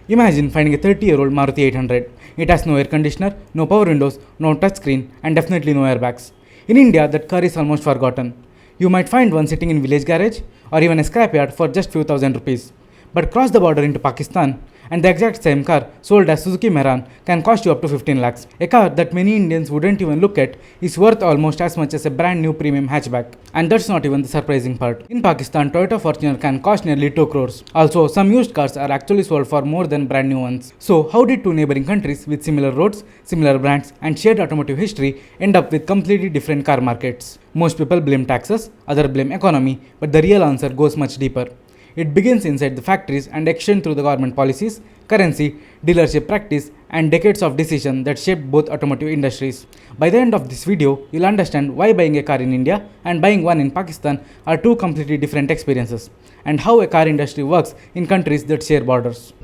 Imagine finding a 30-year-old Maruti 800. It has no air conditioner, no power windows, no touchscreen, and definitely no airbags. In India, that car is almost forgotten. You might find one sitting in village garage or even a scrapyard for just few thousand rupees. But cross the border into Pakistan, and the exact same car sold as Suzuki Mehran can cost you up to 15 lakhs. A car that many Indians wouldn't even look at is worth almost as much as a brand new premium hatchback. And that's not even the surprising part. In Pakistan, Toyota Fortuner can cost nearly 2 crores. Also, some used cars are actually sold for more than brand new ones. So, how did two neighboring countries with similar roads, similar brands, and shared automotive history end up with completely different car markets? Most people blame taxes, others blame economy, but the real answer goes much deeper. It begins inside the factories and extends through the government policies, currency, dealership practice, and decades of decision that shaped both automotive industries. By the end of this video, you'll understand why buying a car in India and buying one in Pakistan are two completely different experiences, and how a car industry works in countries that share borders.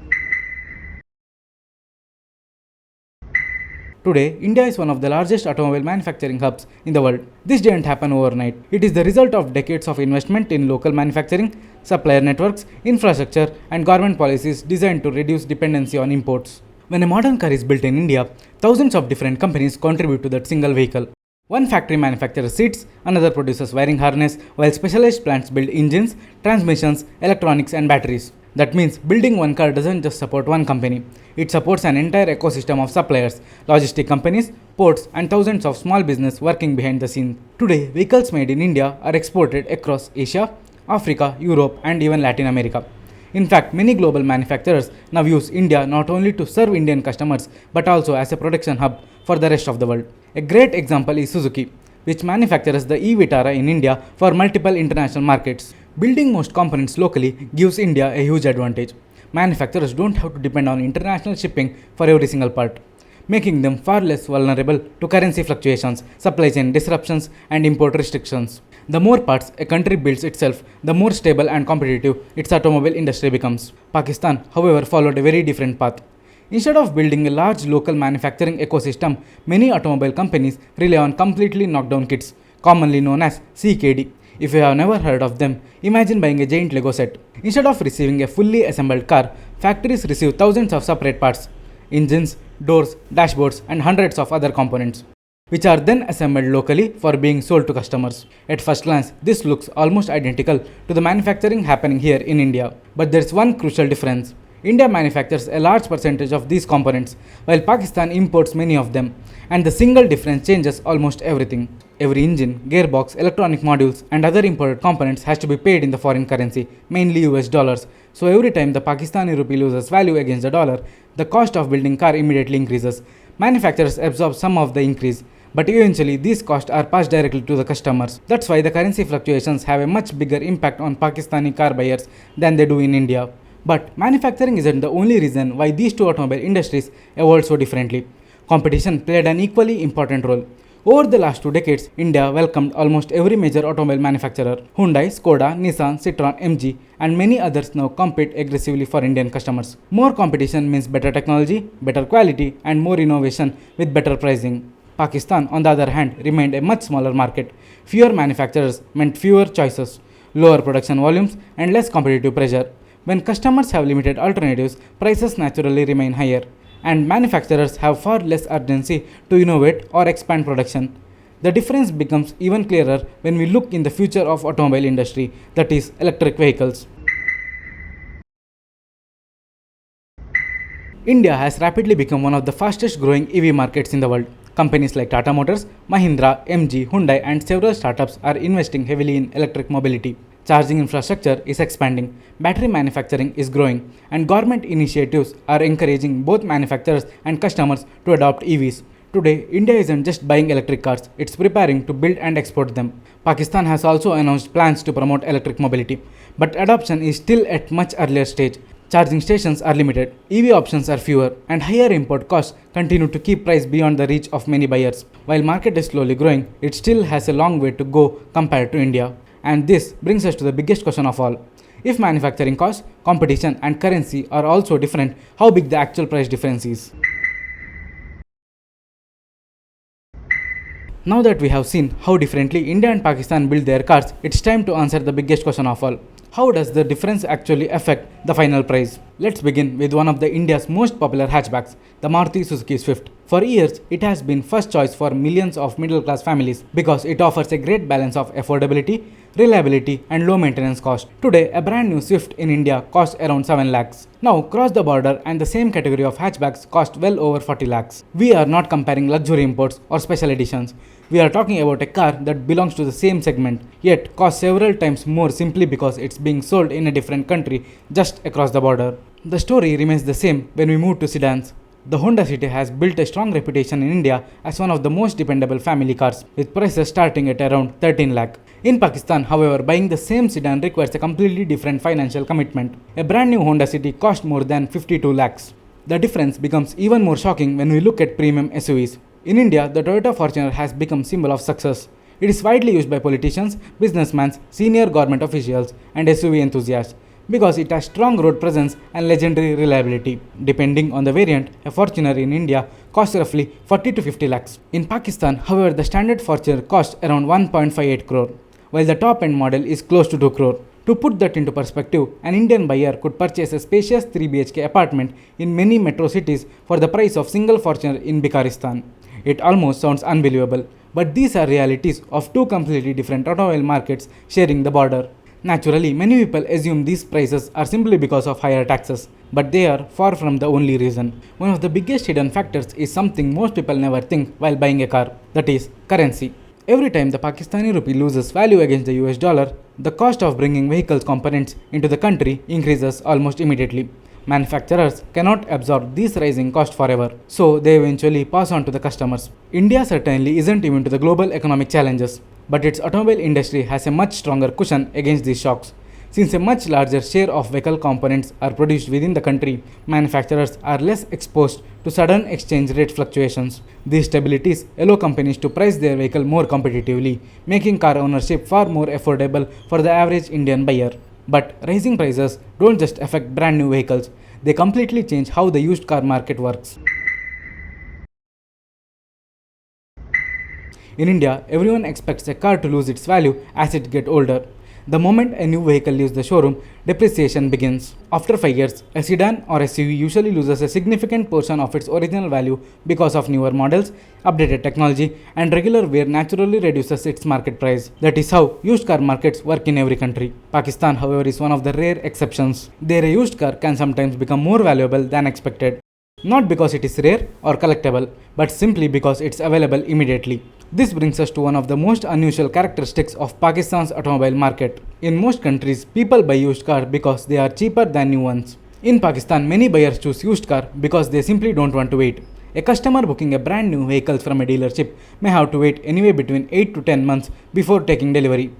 Today, India is one of the largest automobile manufacturing hubs in the world. This didn't happen overnight. It is the result of decades of investment in local manufacturing, supplier networks, infrastructure, and government policies designed to reduce dependency on imports. When a modern car is built in India, thousands of different companies contribute to that single vehicle. One factory manufactures seats, another produces wiring harness, while specialized plants build engines, transmissions, electronics, and batteries. That means building one car doesn't just support one company. It supports an entire ecosystem of suppliers, logistic companies, ports, and thousands of small businesses working behind the scenes. Today, vehicles made in India are exported across Asia, Africa, Europe, and even Latin America. In fact, many global manufacturers now use India not only to serve Indian customers but also as a production hub for the rest of the world. A great example is Suzuki, which manufactures the e-Vitara in India for multiple international markets. Building most components locally gives India a huge advantage. Manufacturers don't have to depend on international shipping for every single part, making them far less vulnerable to currency fluctuations, supply chain disruptions, and import restrictions. The more parts a country builds itself, the more stable and competitive its automobile industry becomes. Pakistan, however, followed a very different path. Instead of building a large local manufacturing ecosystem, many automobile companies rely on completely knockdown kits, commonly known as CKD. If you have never heard of them, imagine buying a giant Lego set. Instead of receiving a fully assembled car, factories receive thousands of separate parts, engines, doors, dashboards, and hundreds of other components, which are then assembled locally for being sold to customers. At first glance, this looks almost identical to the manufacturing happening here in India. But there's one crucial difference. India manufactures a large percentage of these components, while Pakistan imports many of them, and the single difference changes almost everything. Every engine, gearbox, electronic modules, and other imported components has to be paid in the foreign currency, mainly US dollars. So every time the Pakistani rupee loses value against the dollar, the cost of building car immediately increases. Manufacturers absorb some of the increase, but eventually these costs are passed directly to the customers. That's why the currency fluctuations have a much bigger impact on Pakistani car buyers than they do in India. But manufacturing isn't the only reason why these two automobile industries evolved so differently. Competition played an equally important role. Over the last 2 decades, India welcomed almost every major automobile manufacturer. Hyundai, Skoda, Nissan, Citroën, MG, and many others now compete aggressively for Indian customers. More competition means better technology, better quality, and more innovation with better pricing. Pakistan, on the other hand, remained a much smaller market. Fewer manufacturers meant fewer choices, lower production volumes, and less competitive pressure. When customers have limited alternatives, prices naturally remain higher, and manufacturers have far less urgency to innovate or expand production. The difference becomes even clearer when we look in the future of automobile industry, that is electric vehicles. India has rapidly become one of the fastest growing EV markets in the world. Companies like Tata Motors, Mahindra, MG, Hyundai, and several startups are investing heavily in electric mobility. Charging infrastructure is expanding, battery manufacturing is growing, and government initiatives are encouraging both manufacturers and customers to adopt EVs. Today, India isn't just buying electric cars, it's preparing to build and export them. Pakistan has also announced plans to promote electric mobility, but adoption is still at much earlier stage. Charging stations are limited, EV options are fewer, and higher import costs continue to keep price beyond the reach of many buyers. While market is slowly growing, it still has a long way to go compared to India. And this brings us to the biggest question of all. If manufacturing costs, competition, and currency are also different, how big the actual price difference is? Now that we have seen how differently India and Pakistan build their cars, it's time to answer the biggest question of all. How does the difference actually affect the final price? Let's begin with one of the India's most popular hatchbacks, the Maruti Suzuki Swift. For years, it has been first choice for millions of middle-class families because it offers a great balance of affordability, reliability and low maintenance cost. Today, a brand new Swift in India costs around 7 lakhs. Now, cross the border and the same category of hatchbacks cost well over 40 lakhs. We are not comparing luxury imports or special editions. We are talking about a car that belongs to the same segment, yet costs several times more simply because it's being sold in a different country just across the border. The story remains the same when we move to sedans. The Honda City has built a strong reputation in India as one of the most dependable family cars, with prices starting at around 13 lakh. In Pakistan, however, buying the same sedan requires a completely different financial commitment. A brand new Honda City costs more than 52 lakhs. The difference becomes even more shocking when we look at premium SUVs. In India, the Toyota Fortuner has become a symbol of success. It is widely used by politicians, businessmen, senior government officials, and SUV enthusiasts because it has strong road presence and legendary reliability. Depending on the variant, a Fortuner in India costs roughly 40 to 50 lakhs. In Pakistan, however, the standard Fortuner costs around 1.58 crore, while the top-end model is close to 2 crore. To put that into perspective, an Indian buyer could purchase a spacious 3 BHK apartment in many metro cities for the price of single Fortuner in Bikaristan. It almost sounds unbelievable, but these are realities of two completely different automobile markets sharing the border. Naturally, many people assume these prices are simply because of higher taxes, but they are far from the only reason. One of the biggest hidden factors is something most people never think while buying a car, that is, currency. Every time the Pakistani rupee loses value against the US dollar, the cost of bringing vehicles components into the country increases almost immediately. Manufacturers cannot absorb these rising costs forever, so they eventually pass on to the customers. India certainly isn't immune to the global economic challenges, but its automobile industry has a much stronger cushion against these shocks. Since a much larger share of vehicle components are produced within the country, manufacturers are less exposed to sudden exchange rate fluctuations. These stabilities allow companies to price their vehicle more competitively, making car ownership far more affordable for the average Indian buyer. But rising prices don't just affect brand new vehicles, they completely change how the used car market works. In India, everyone expects a car to lose its value as it gets older. The moment a new vehicle leaves the showroom, depreciation begins. After 5 years, a sedan or SUV usually loses a significant portion of its original value because of newer models, updated technology, and regular wear naturally reduces its market price. That is how used car markets work in every country. Pakistan, however, is one of the rare exceptions. There, a used car can sometimes become more valuable than expected. Not because it is rare or collectible, but simply because it's available immediately. This brings us to one of the most unusual characteristics of Pakistan's automobile market. In most countries, people buy used cars because they are cheaper than new ones. In Pakistan, many buyers choose used car because they simply don't want to wait. A customer booking a brand new vehicle from a dealership may have to wait anywhere between 8 to 10 months before taking delivery.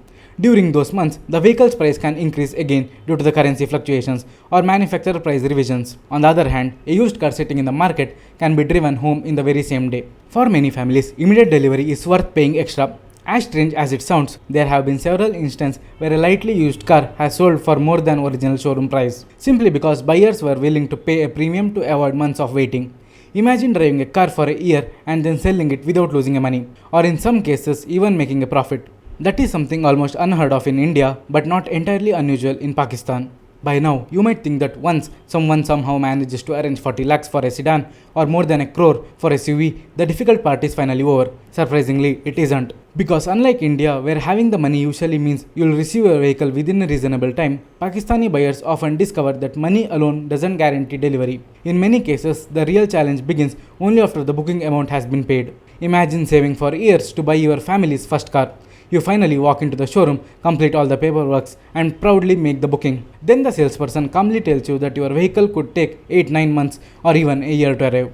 During those months, the vehicle's price can increase again due to the currency fluctuations or manufacturer price revisions. On the other hand, a used car sitting in the market can be driven home in the very same day. For many families, immediate delivery is worth paying extra. As strange as it sounds, there have been several instances where a lightly used car has sold for more than original showroom price, simply because buyers were willing to pay a premium to avoid months of waiting. Imagine driving a car for a year and then selling it without losing money, or in some cases even making a profit. That is something almost unheard of in India, but not entirely unusual in Pakistan. By now, you might think that once someone somehow manages to arrange 40 lakhs for a sedan or more than a crore for a SUV, the difficult part is finally over. Surprisingly, it isn't. Because unlike India, where having the money usually means you'll receive a vehicle within a reasonable time, Pakistani buyers often discover that money alone doesn't guarantee delivery. In many cases, the real challenge begins only after the booking amount has been paid. Imagine saving for years to buy your family's first car. You finally walk into the showroom, complete all the paperwork, and proudly make the booking. Then the salesperson calmly tells you that your vehicle could take 8-9 months or even a year to arrive.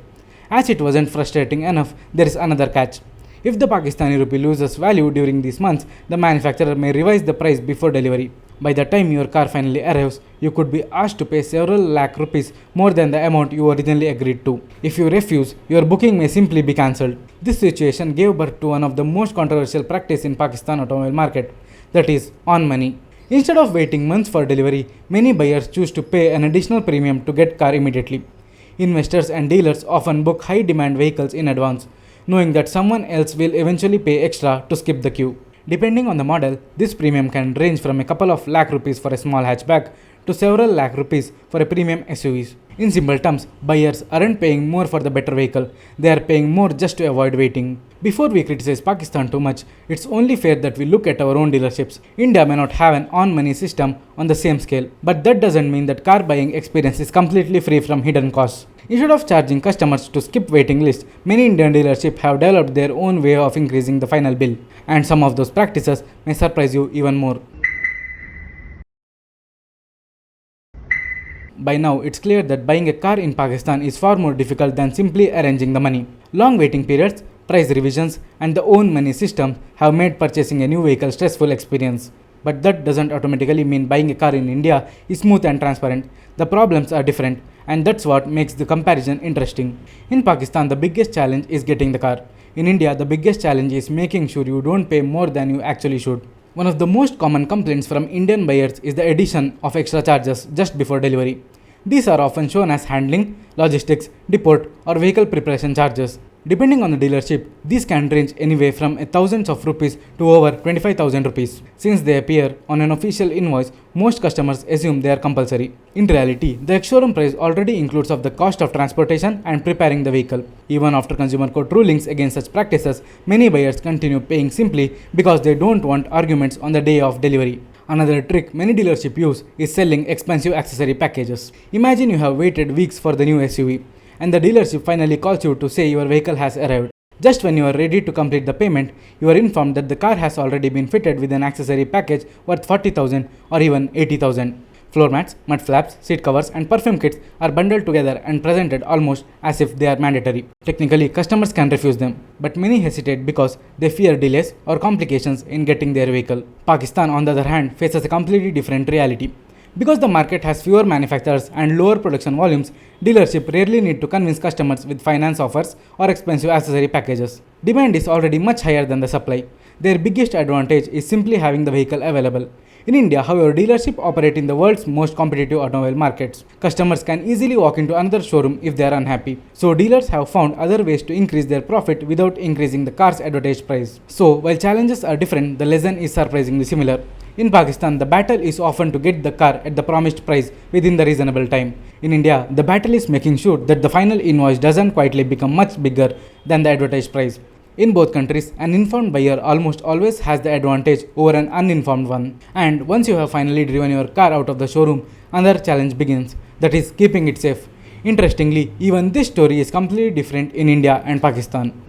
As it wasn't frustrating enough, there is another catch. If the Pakistani rupee loses value during these months, the manufacturer may revise the price before delivery. By the time your car finally arrives, you could be asked to pay several lakh rupees more than the amount you originally agreed to. If you refuse, your booking may simply be cancelled. This situation gave birth to one of the most controversial practices in Pakistan automobile market, that is, on money. Instead of waiting months for delivery, many buyers choose to pay an additional premium to get car immediately. Investors and dealers often book high demand vehicles in advance, knowing that someone else will eventually pay extra to skip the queue. Depending on the model, this premium can range from a couple of lakh rupees for a small hatchback to several lakh rupees for a premium SUVs. In simple terms, buyers aren't paying more for the better vehicle, they are paying more just to avoid waiting. Before we criticize Pakistan too much, it's only fair that we look at our own dealerships. India may not have an on-money system on the same scale, but that doesn't mean that car buying experience is completely free from hidden costs. Instead of charging customers to skip waiting lists, many Indian dealerships have developed their own way of increasing the final bill, and some of those practices may surprise you even more. By now, it's clear that buying a car in Pakistan is far more difficult than simply arranging the money. Long waiting periods, price revisions, and the own money system have made purchasing a new vehicle stressful experience. But that doesn't automatically mean buying a car in India is smooth and transparent. The problems are different, and that's what makes the comparison interesting. In Pakistan, the biggest challenge is getting the car. In India, the biggest challenge is making sure you don't pay more than you actually should. One of the most common complaints from Indian buyers is the addition of extra charges just before delivery. These are often shown as handling, logistics, depot, or vehicle preparation charges. Depending on the dealership, these can range anywhere from thousands of rupees to over 25,000 rupees. Since they appear on an official invoice, most customers assume they are compulsory. In reality, the ex-showroom price already includes of the cost of transportation and preparing the vehicle. Even after consumer court rulings against such practices, many buyers continue paying simply because they don't want arguments on the day of delivery. Another trick many dealerships use is selling expensive accessory packages. Imagine you have waited weeks for the new SUV, and the dealership finally calls you to say your vehicle has arrived. Just when you are ready to complete the payment, you are informed that the car has already been fitted with an accessory package worth 40,000 or even 80,000. Floor mats, mud flaps, seat covers, and perfume kits are bundled together and presented almost as if they are mandatory. Technically, customers can refuse them, but many hesitate because they fear delays or complications in getting their vehicle. Pakistan, on the other hand, faces a completely different reality. Because the market has fewer manufacturers and lower production volumes, dealerships rarely need to convince customers with finance offers or expensive accessory packages. Demand is already much higher than the supply. Their biggest advantage is simply having the vehicle available. In India, however, dealerships operate in the world's most competitive automobile markets. Customers can easily walk into another showroom if they are unhappy. So dealers have found other ways to increase their profit without increasing the car's advertised price. So while challenges are different, the lesson is surprisingly similar. In Pakistan, the battle is often to get the car at the promised price within the reasonable time. In India, the battle is making sure that the final invoice doesn't quietly become much bigger than the advertised price. In both countries, an informed buyer almost always has the advantage over an uninformed one. And once you have finally driven your car out of the showroom, another challenge begins, that is keeping it safe. Interestingly, even this story is completely different in India and Pakistan.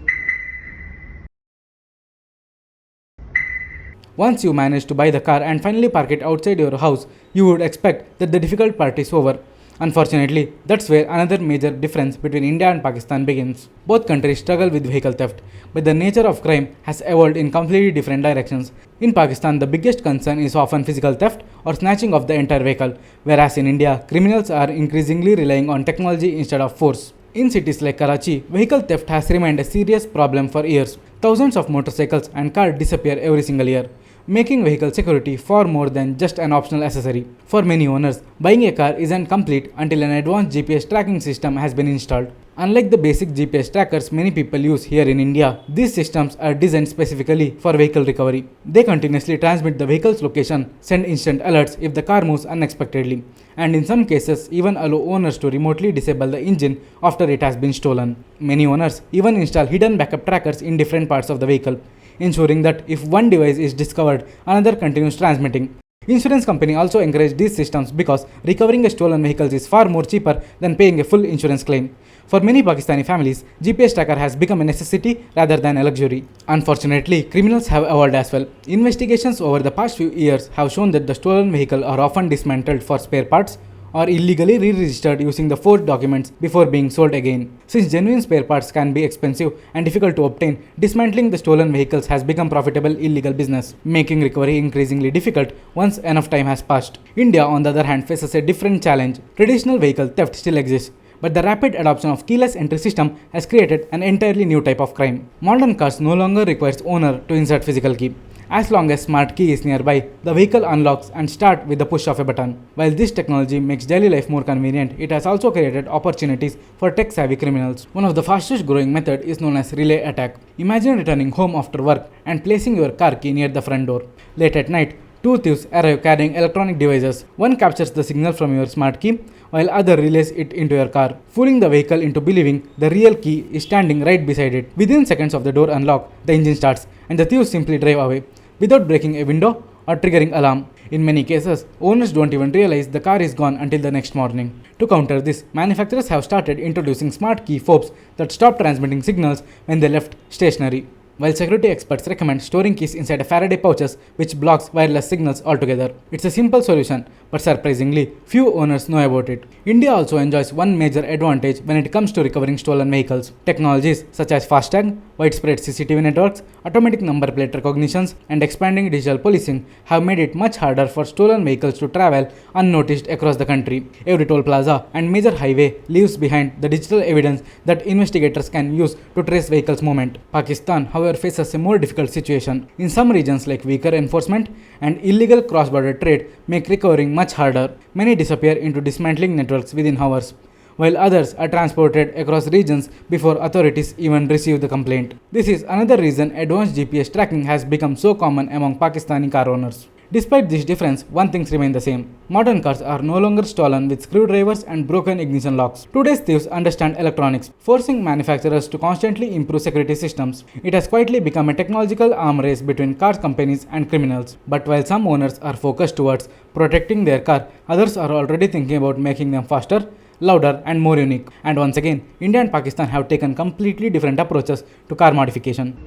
Once you manage to buy the car and finally park it outside your house, you would expect that the difficult part is over. Unfortunately, that's where another major difference between India and Pakistan begins. Both countries struggle with vehicle theft, but the nature of crime has evolved in completely different directions. In Pakistan, the biggest concern is often physical theft or snatching of the entire vehicle, whereas in India, criminals are increasingly relying on technology instead of force. In cities like Karachi, vehicle theft has remained a serious problem for years. Thousands of motorcycles and cars disappear every single year, making vehicle security far more than just an optional accessory. For many owners, buying a car isn't complete until an advanced GPS tracking system has been installed. Unlike the basic GPS trackers many people use here in India, these systems are designed specifically for vehicle recovery. They continuously transmit the vehicle's location, send instant alerts if the car moves unexpectedly, and in some cases even allow owners to remotely disable the engine after it has been stolen. Many owners even install hidden backup trackers in different parts of the vehicle, ensuring that if one device is discovered, another continues transmitting. Insurance companies also encourage these systems because recovering a stolen vehicle is far more cheaper than paying a full insurance claim. For many Pakistani families, GPS tracker has become a necessity rather than a luxury. Unfortunately, criminals have evolved as well. Investigations over the past few years have shown that the stolen vehicles are often dismantled for spare parts or illegally re-registered using the forged documents before being sold again. Since genuine spare parts can be expensive and difficult to obtain, dismantling the stolen vehicles has become profitable illegal business, making recovery increasingly difficult once enough time has passed. India, on the other hand, faces a different challenge. Traditional vehicle theft still exists, but the rapid adoption of keyless entry system has created an entirely new type of crime. Modern cars no longer requires owner to insert physical key. As long as smart key is nearby, the vehicle unlocks and starts with the push of a button. While this technology makes daily life more convenient, it has also created opportunities for tech-savvy criminals. One of the fastest growing methods is known as relay attack. Imagine returning home after work and placing your car key near the front door. Late at night, two thieves arrive carrying electronic devices. One captures the signal from your smart key, while other relays it into your car, fooling the vehicle into believing the real key is standing right beside it. Within seconds of the door unlock, the engine starts, and the thieves simply drive away, without breaking a window or triggering alarm. In many cases, owners don't even realize the car is gone until the next morning. To counter this, manufacturers have started introducing smart key fobs that stop transmitting signals when they left stationary. While security experts recommend storing keys inside a Faraday pouches which blocks wireless signals altogether. It's a simple solution, but surprisingly, few owners know about it. India also enjoys one major advantage when it comes to recovering stolen vehicles. Technologies such as FASTag, widespread CCTV networks, automatic number plate recognitions, and expanding digital policing have made it much harder for stolen vehicles to travel unnoticed across the country. Every toll plaza and major highway leaves behind the digital evidence that investigators can use to trace vehicles' movement. Pakistan, however, faces a more difficult situation. In some regions like weaker enforcement and illegal cross-border trade make recovering much harder. Many disappear into dismantling networks within hours, while others are transported across regions before authorities even receive the complaint. This is another reason advanced GPS tracking has become so common among Pakistani car owners. Despite this difference, one thing remains the same. Modern cars are no longer stolen with screwdrivers and broken ignition locks. Today's thieves understand electronics, forcing manufacturers to constantly improve security systems. It has quietly become a technological arm race between car companies and criminals. But while some owners are focused towards protecting their car, others are already thinking about making them faster, louder, and more unique. And once again, India and Pakistan have taken completely different approaches to car modification.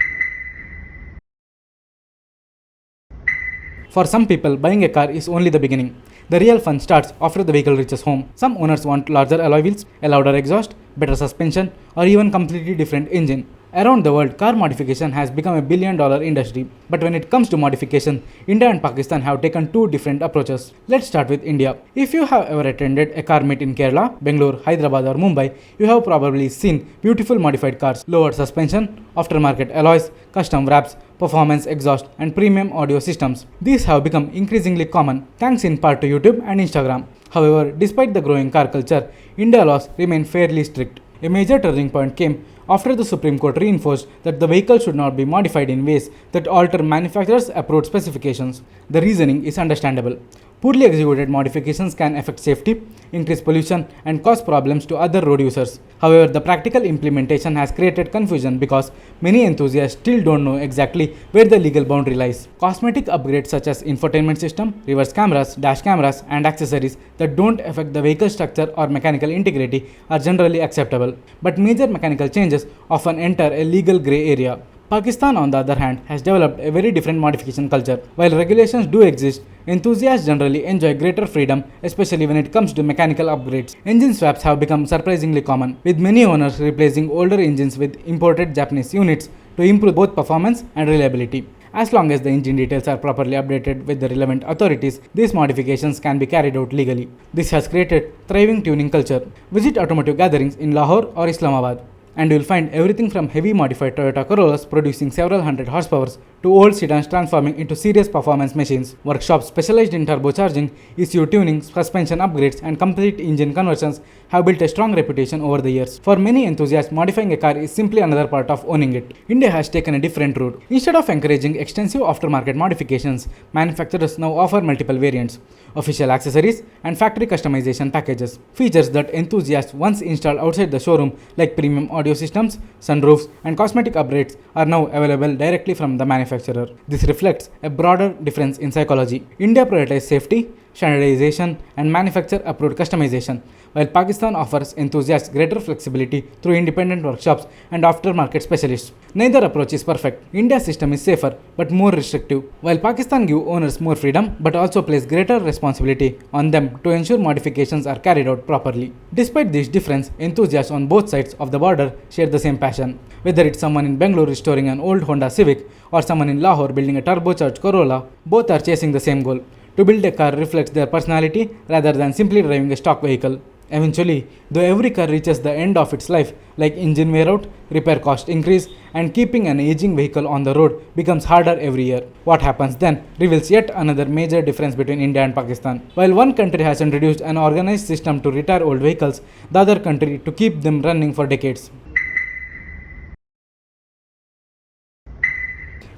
For some people, buying a car is only the beginning. The real fun starts after the vehicle reaches home. Some owners want larger alloy wheels, a louder exhaust, better suspension, or even completely different engine. Around the world, car modification has become a billion-dollar industry. But when it comes to modification, India and Pakistan have taken two different approaches. Let's start with India. If you have ever attended a car meet in Kerala, Bangalore, Hyderabad, or Mumbai, you have probably seen beautiful modified cars, lowered suspension, aftermarket alloys, custom wraps, performance exhaust, and premium audio systems. These have become increasingly common, thanks in part to YouTube and Instagram. However, despite the growing car culture, India laws remain fairly strict. A major turning point came after the Supreme Court reinforced that the vehicle should not be modified in ways that alter manufacturers' approved specifications. The reasoning is understandable. Poorly executed modifications can affect safety, increase pollution, and cause problems to other road users. However, the practical implementation has created confusion because many enthusiasts still don't know exactly where the legal boundary lies. Cosmetic upgrades such as infotainment system, reverse cameras, dash cameras, and accessories that don't affect the vehicle structure or mechanical integrity are generally acceptable. But major mechanical changes often enter a legal gray area. Pakistan, on the other hand, has developed a very different modification culture. While regulations do exist, enthusiasts generally enjoy greater freedom, especially when it comes to mechanical upgrades. Engine swaps have become surprisingly common, with many owners replacing older engines with imported Japanese units to improve both performance and reliability. As long as the engine details are properly updated with the relevant authorities, these modifications can be carried out legally. This has created thriving tuning culture. Visit automotive gatherings in Lahore or Islamabad, and you'll find everything from heavy modified Toyota Corollas producing several hundred horsepower to old sedans transforming into serious performance machines. Workshops specialized in turbocharging, ECU tuning, suspension upgrades, and complete engine conversions have built a strong reputation over the years. For many enthusiasts, modifying a car is simply another part of owning it. India has taken a different route. Instead of encouraging extensive aftermarket modifications, manufacturers now offer multiple variants, official accessories, and factory customization packages. Features that enthusiasts once installed outside the showroom, like premium audio systems, sunroofs, and cosmetic upgrades, are now available directly from the manufacturer. This reflects a broader difference in psychology. India prioritizes safety, standardization, and manufacturer-approved customization, while Pakistan offers enthusiasts greater flexibility through independent workshops and aftermarket specialists. Neither approach is perfect. India's system is safer but more restrictive, while Pakistan gives owners more freedom but also places greater responsibility on them to ensure modifications are carried out properly. Despite this difference, enthusiasts on both sides of the border share the same passion. Whether it's someone in Bangalore restoring an old Honda Civic or someone in Lahore building a turbocharged Corolla, both are chasing the same goal: to build a car reflects their personality rather than simply driving a stock vehicle. Eventually, though every car reaches the end of its life, like engine wear out, repair cost increase, and keeping an aging vehicle on the road becomes harder every year. What happens then reveals yet another major difference between India and Pakistan. While one country has introduced an organized system to retire old vehicles, the other country to keep them running for decades.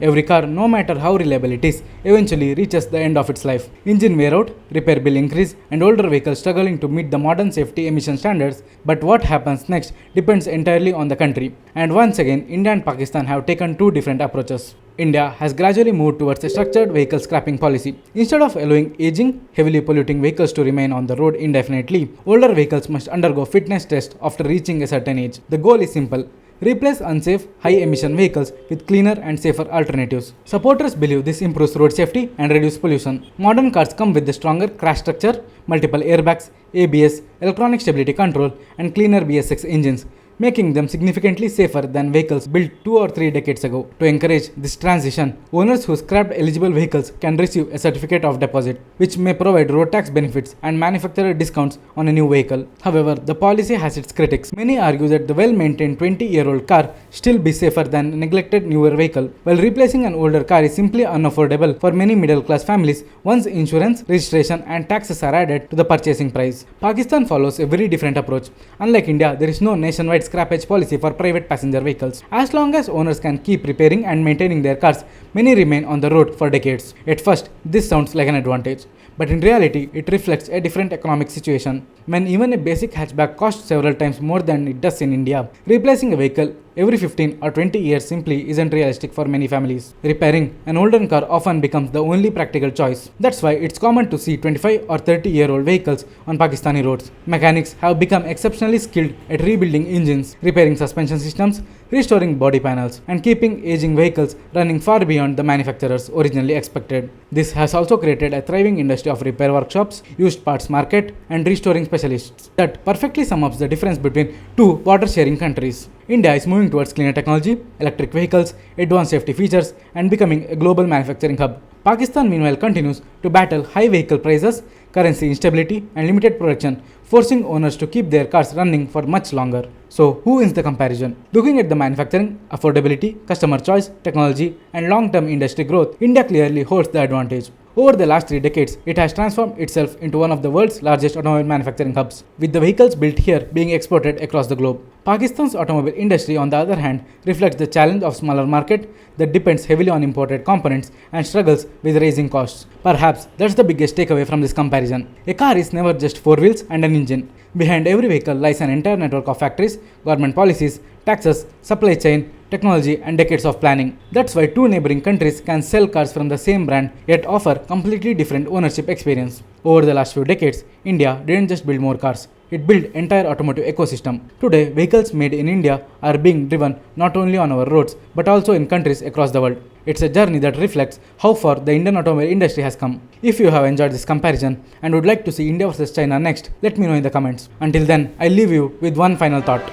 Every car, no matter how reliable it is, eventually reaches the end of its life. Engine wear out, repair bill increase, and older vehicles struggling to meet the modern safety emission standards. But what happens next depends entirely on the country. And once again, India and Pakistan have taken two different approaches. India has gradually moved towards a structured vehicle scrapping policy. Instead of allowing aging, heavily polluting vehicles to remain on the road indefinitely, older vehicles must undergo fitness tests after reaching a certain age. The goal is simple: replace unsafe, high-emission vehicles with cleaner and safer alternatives. Supporters believe this improves road safety and reduces pollution. Modern cars come with a stronger crash structure, multiple airbags, ABS, electronic stability control, and cleaner BS6 engines, making them significantly safer than vehicles built 2 or 3 decades ago. To encourage this transition, owners who scrapped eligible vehicles can receive a certificate of deposit, which may provide road tax benefits and manufacturer discounts on a new vehicle. However, the policy has its critics. Many argue that the well-maintained 20-year-old car still be safer than a neglected newer vehicle, while replacing an older car is simply unaffordable for many middle-class families once insurance, registration, and taxes are added to the purchasing price. Pakistan follows a very different approach. Unlike India, there is no nationwide scrappage policy for private passenger vehicles. As long as owners can keep repairing and maintaining their cars, many remain on the road for decades. At first, this sounds like an advantage, but in reality, it reflects a different economic situation. When even a basic hatchback costs several times more than it does in India, replacing a vehicle every 15 or 20 years simply isn't realistic for many families. Repairing an older car often becomes the only practical choice. That's why it's common to see 25 or 30-year-old vehicles on Pakistani roads. Mechanics have become exceptionally skilled at rebuilding engines, repairing suspension systems, restoring body panels, and keeping aging vehicles running far beyond the manufacturers originally expected. This has also created a thriving industry of repair workshops, used parts market, and restoring specialists that perfectly sum up the difference between two water-sharing countries. India is moving towards cleaner technology, electric vehicles, advanced safety features, and becoming a global manufacturing hub. Pakistan, meanwhile, continues to battle high vehicle prices, currency instability, and limited production, forcing owners to keep their cars running for much longer. So, who wins the comparison? Looking at the manufacturing, affordability, customer choice, technology, and long-term industry growth, India clearly holds the advantage. Over the last 3 decades, it has transformed itself into one of the world's largest automobile manufacturing hubs, with the vehicles built here being exported across the globe. Pakistan's automobile industry, on the other hand, reflects the challenge of smaller market that depends heavily on imported components and struggles with raising costs. Perhaps that's the biggest takeaway from this comparison. A car is never just 4 wheels and an engine. Behind every vehicle lies an entire network of factories, government policies, taxes, supply chain, technology, and decades of planning. That's why two neighboring countries can sell cars from the same brand yet offer completely different ownership experience. Over the last few decades, India didn't just build more cars, it built entire automotive ecosystem. Today, vehicles made in India are being driven not only on our roads but also in countries across the world. It's a journey that reflects how far the Indian automobile industry has come. If you have enjoyed this comparison and would like to see India versus China next, let me know in the comments. Until then, I leave you with one final thought.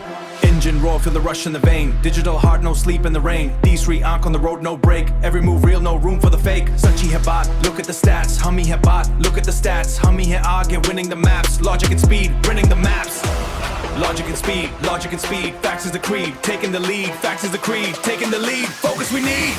Engine roar, feel the rush in the vein. Digital heart, no sleep in the rain. D3 Ankh on the road, no break. Every move real, no room for the fake. Sachi hai baat, look at the stats. Hum hi hai baat, look at the stats. Hum hi hai aage, winning the maps. Logic and speed, winning the maps. Logic and speed, logic and speed. Facts is the creed, taking the lead. Facts is the creed, taking the lead. Focus we need.